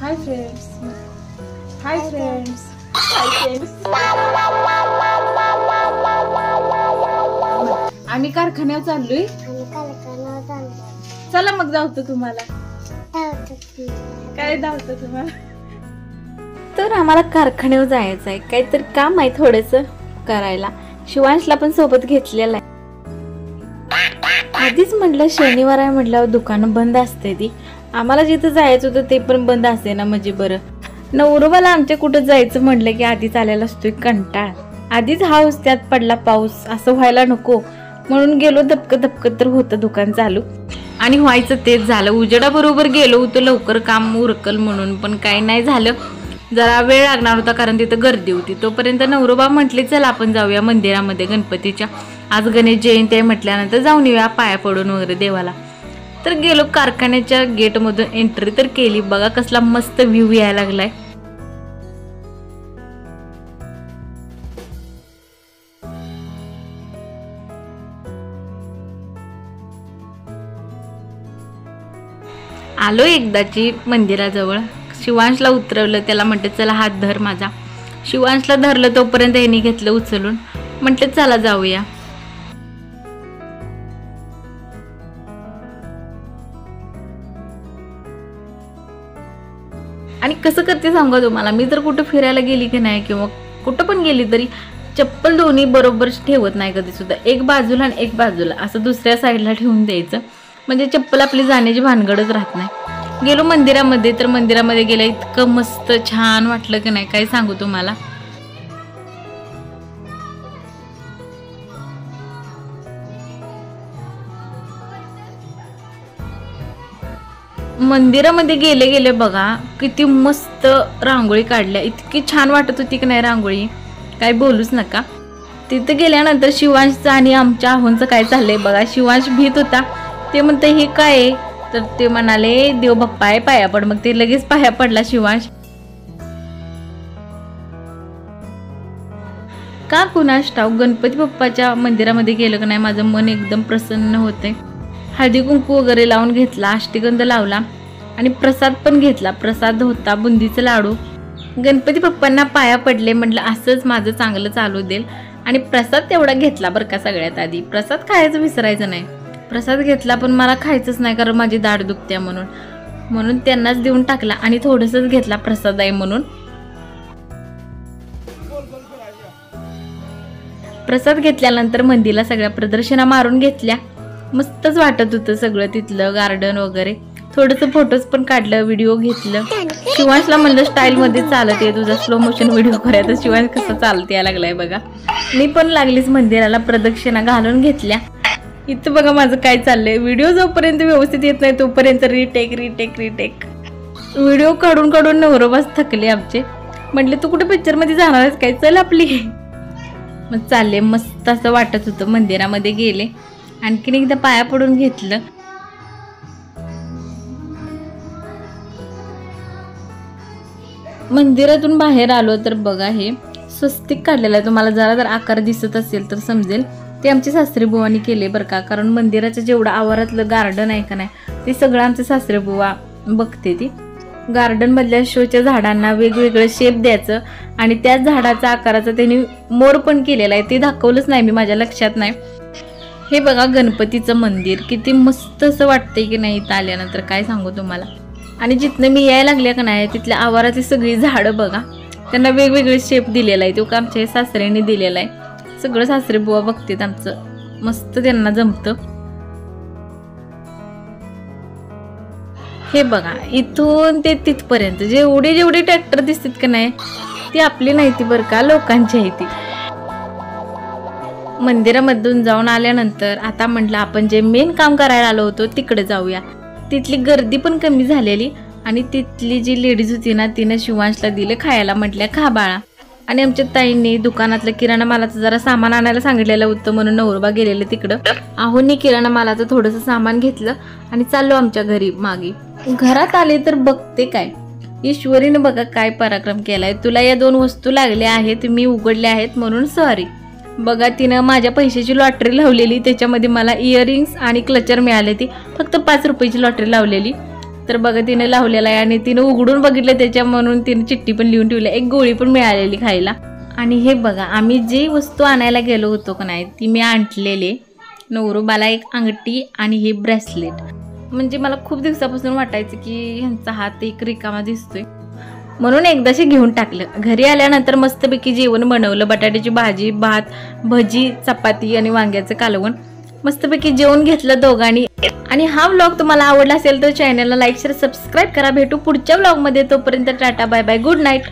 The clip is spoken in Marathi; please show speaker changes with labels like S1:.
S1: Hi friends. Hi friends. आम्ही कारखान्यावर चाललोय. चला मग धावतो तुम्हाला. काय धावतो तुम्हाला?
S2: तर आम्हाला कारखान्यावर जायचं आहे, काहीतरी काम आहे थोडस करायला. शिवांशला पण सोबत घेतलेलं आहे. आधीच म्हटलं शनिवार आहे म्हटल्यावर दुकानं बंद असते ती. आम्हाला जिथं जायचं होतं ते पण बंद असते ना, म्हणजे बरं. नवरोबाला आमच्या कुठं जायचं म्हटलं की आधीच आलेला असतोय कंटाळ. आधीच हाऊस, त्यात पडला पाऊस, असं व्हायला नको म्हणून गेलो. धपकं तर होतं दुकान चालू आणि व्हायचं तेच झालं. उजेडाबरोबर गेलो होतो लवकर काम उरकल म्हणून, पण काही नाही झालं. जरा वेळ लागणार होता कारण तिथं गर्दी होती. तोपर्यंत नवरोबा म्हटले चल आपण जाऊया मंदिरामध्ये गणपतीच्या. आज गणेश जयंती आहे म्हटल्यानंतर जाऊन येऊया पाया पडून वगैरे देवाला. तर गेलो. कारखान्याच्या गेटमधून एंट्री तर केली. बघा कसला मस्त व्ह्यू यायला लागलाय. आलो एकदाची मंदिराजवळ. शिवांशला उतरवलं, त्याला म्हटलं चला हात धर माझा. शिवांशला धरलं तोपर्यंत यांनी घेतलं उचलून. म्हटलं चला जाऊया. आणि कसं करते सांगा तुम्हाला, मी जर कुठं फिरायला गेली की नाही किंवा कुठं पण गेली तरी चप्पल दोन्ही बरोबर ठेवत नाही कधी सुद्धा. एक बाजूला आणि एक बाजूला असं दुसऱ्या साईडला ठेवून द्यायचं, म्हणजे चप्पल आपली जाण्याची भानगडच राहत नाही. गेलो मंदिरामध्ये. तर मंदिरामध्ये गेलं, इतकं मस्त छान वाटलं की नाही काय सांगू तुम्हाला. मंदिरामध्ये गेले बघा किती मस्त रांगोळी काढल्या. इतकी छान वाटत होती की नाही रांगोळी, काय बोलूच नका. तिथे गेल्यानंतर शिवांशचं आणि आमच्या आहोंचं काय चाललंय बघा. शिवांश भीत होता. ते म्हणते हे काय आहे, तर ते म्हणाले देव बाप्पा आहे पाया पड. मग ते लगेच पाया पडला शिवांश. का कुणास ठाऊक गणपती बाप्पाच्या मंदिरामध्ये गेलं की नाही माझं मन एकदम प्रसन्न होते. हळदी कुंकू वगैरे लावून घेतला, अष्टगंध लावला आणि प्रसाद पण घेतला. प्रसाद होता बुंदीचं लाडू. गणपती बाप्पांना पाया पडले. म्हटलं असंच माझं चांगलं चालू देईल. आणि प्रसाद तेवढा घेतला बरं का. सगळ्यात आधी प्रसाद खायचं विसरायचं नाही. प्रसाद घेतला पण मला खायचंच नाही कारण माझी दाढ दुखते म्हणून त्यांनाच देऊन टाकला. आणि थोडंसंच घेतला प्रसाद आहे म्हणून. प्रसाद घेतल्यानंतर मंदिराला सगळ्या प्रदर्शना मारून घेतल्या. मस्तच वाटत होतं सगळं तिथलं गार्डन वगैरे. थोडंसं फोटोज पण काढलं, व्हिडिओ घेतलं. शिवांशला म्हणलं स्टाईलमध्ये चालत आहे तुझा स्लो मोशन व्हिडिओ करायचा. शिवांश कसं चालत यायला लागलाय बघा. मी पण लागलीच मंदिराला प्रदक्षिणा घालून घेतल्या. इथं बघा माझं काय चाललंय. व्हिडिओ जोपर्यंत व्यवस्थित येत नाही तोपर्यंत रिटेक. व्हिडिओ काढून नवरोबाच थकले आमचे. म्हटले तू कुठे पिक्चर मध्ये जाणार आहेस काय, चल आपली. मग चालले. मस्त असं वाटत होतं. मंदिरामध्ये गेले, आणखीन एकदा पाया पडून घेतलं. मंदिरातून बाहेर आलो तर बघा हे स्वस्तिक काढलेलं आहे. तुम्हाला जर आकार दिसत असेल तर समजेल. ते आमचे सासरे बुवानी केले बरं का. कारण मंदिराच्या जेवढं आवारातलं गार्डन आहे का नाही ते सगळं आमचे सासरे बुवा बघते. ती गार्डन मधल्या शोच्या झाडांना वेगवेगळं शेप द्यायचं आणि त्याच झाडाचा आकाराचा त्यांनी मोर पण केलेला आहे. ते दाखवलंच नाही मी, माझ्या लक्षात नाही. हे बघा गणपतीचं मंदिर किती मस्त असं वाटतंय की नाही इथं आल्यानंतर काय सांगू तुम्हाला. आणि जिथनं मी यायला लागल्या का नाही तिथल्या आवारातली सगळी झाडं बघा, त्यांना वेगवेगळे शेप दिलेला आहे. तो का आमच्या सासऱ्यांनी दिलेला आहे. सगळं सासरे बुवा बघतात आमचं, मस्त त्यांना जमतं. हे बघा इथून ते तिथपर्यंत जेवढे ट्रॅक्टर दिसतात का नाही ती आपली नाही ती बरं का, लोकांची आहे ती. मंदिरामधून जाऊन आल्यानंतर आता म्हटलं आपण जे मेन काम करायला आलो होतो तिकडे जाऊया. तिथली गर्दी पण कमी झालेली आणि तिथली जी लेडीज होती ना तिने शिवांशला दिले खायला. म्हटल्या खा बाळा. आणि आमच्या ताईंनी दुकानातलं किराणा मालाचं जरा सामान आणायला सांगितलेलं होतं म्हणून नवरोबा गेलेले तिकडं. आहोंनी किराणा मालाचं थोडंसं सामान घेतलं आणि चाललो आमच्या घरी मागे. घरात आले तर बघते काय ईश्वरीने बघा काय पराक्रम केलाय. तुला या 2 वस्तू लागल्या आहेत, मी उघडल्या आहेत म्हणून सॉरी. बघा तिनं माझ्या पैशाची लॉटरी लावलेली, त्याच्यामध्ये मला इयरिंग्स आणि क्लचर मिळाले. ती फक्त 5 रुपयाची लॉटरी लावलेली. तर बघा तिने लावलेला आहे आणि तिने उघडून बघितलं त्याच्या म्हणून तिने चिठ्ठी पण लिहून ठेवली, एक गोळी पण मिळालेली खायला. आणि हे बघा आम्ही जी वस्तू आणायला गेलो होतो का नाही ती मी आणलेली. नवरोबाला एक अंगठी आणि हे ब्रेसलेट. म्हणजे मला खूप दिवसापासून वाटायचं की ह्यांचा हात एक रिकामा दिसतोय, म्हणून एकदाशी घेऊन टाकलं. घरी आल्यानंतर मस्तपैकी जेवण बनवलं, बटाट्याची भाजी, भात, भजी, चपाती आणि वांग्याचं कालवण. मस्तपैकी जेवण घेतलं दोघांनी. आणि हा व्लॉग तुम्हाला आवडला असेल तर चॅनलला लाईक शेअर सबस्क्राईब करा. भेटू पुढच्या व्लॉगमध्ये. तोपर्यंत tata bye bye, good night.